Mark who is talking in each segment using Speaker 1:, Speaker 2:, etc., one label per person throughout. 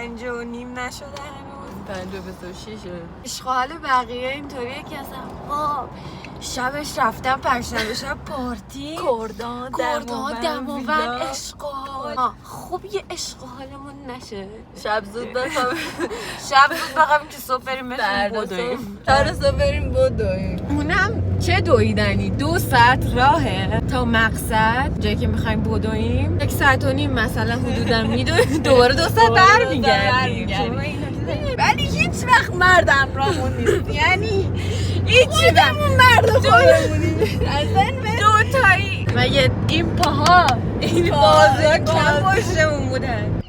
Speaker 1: 5:30 نشده هنوز.
Speaker 2: 5:26.
Speaker 1: اشغال بقیه اینطوریه که اصلا شبش رفتم پرشنبه شب پارتی
Speaker 2: کردان
Speaker 1: دماوند اشغال. خوب یه اشغالمون نشه.
Speaker 2: شب زود بخوابیم.
Speaker 1: شب زود بخوابیم که صبح بریم بدویم.
Speaker 2: صبح بریم بدویم.
Speaker 1: اونم چه دویدنی 2 ساعت راهه تا مقصد جایی که میخوایم بدویم. 1.5 ساعت مثلا حدودا میدویم دوباره 2 ساعت برمیگردیم.
Speaker 2: ولی هیچ وقت مرد همراهمون نیست. یعنی
Speaker 1: هیچ
Speaker 2: خودمون مرد خودمونیم. اصلا
Speaker 1: 2 تایی مگه این پاها این بازا کم پشتمون بودن.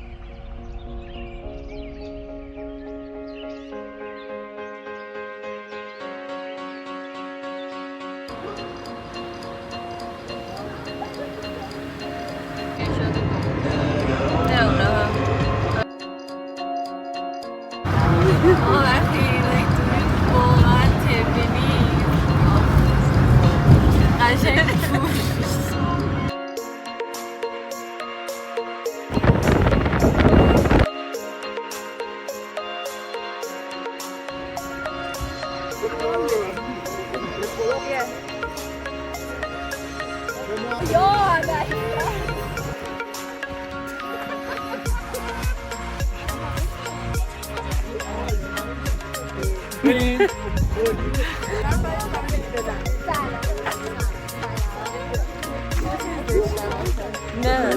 Speaker 1: نه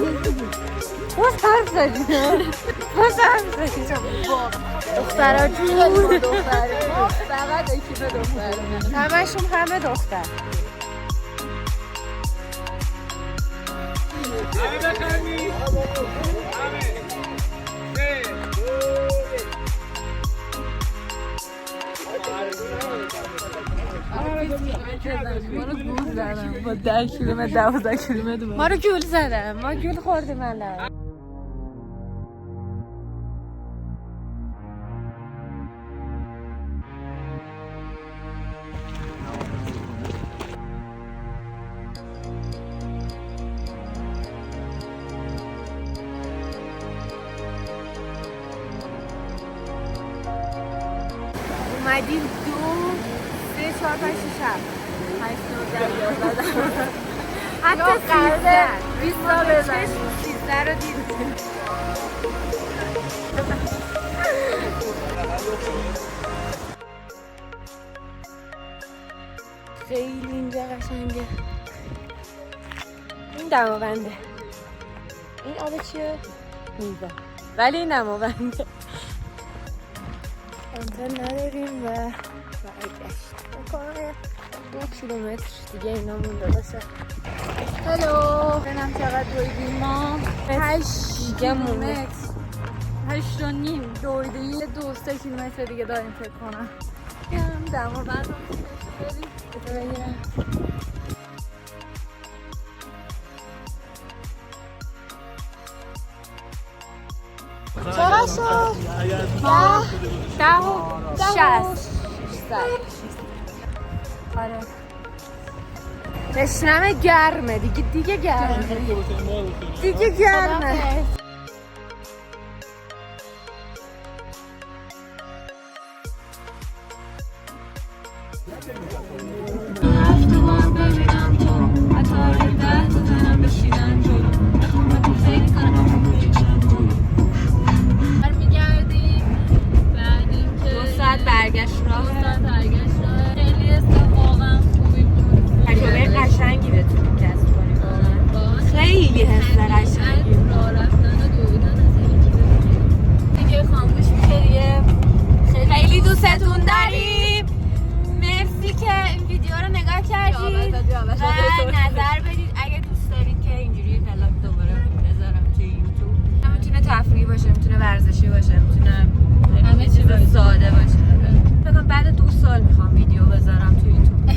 Speaker 1: باز حرف زدی دخترها جون دختره فقط اکیب دختره همشون همه دختر.
Speaker 2: با 10 کیلومتر 12 کیلومتر
Speaker 1: ما رو گول زدم. ما گول خوردیم الان. اومدیم 2 3 4 5 6 7 8 9 10 11 حتی 20 تا بزنیم 13 رو دیدیم. خیلی اینجا قشنگه. این دماونده. این آب چیه؟ میوه. ولی این دماونده. انتر نداریم و برگشت بکنه 2 کیلومتر دیگه اینا مونده باشه. هلو ببینم چقدر دویدیم ما. 8 کیلومتر 8 و نیم دویدیم. 2-3 کیلومتر دیگه داریم فکر کنم. دماوند رو بگیرم. چرا شد؟ 10 آره تشنمه گرمه دیگه گرمه. نظر بدید اگه دوست دارید که اینجوری ولاگ دوباره بذارم توی یوتیوب. میتونه تفریحی باشه، میتونه ورزشی باشه، میتونه همه چیز ساده باشه. فکر کنم بعد 2 سال میخوام ویدیو بذارم توی یوتیوب.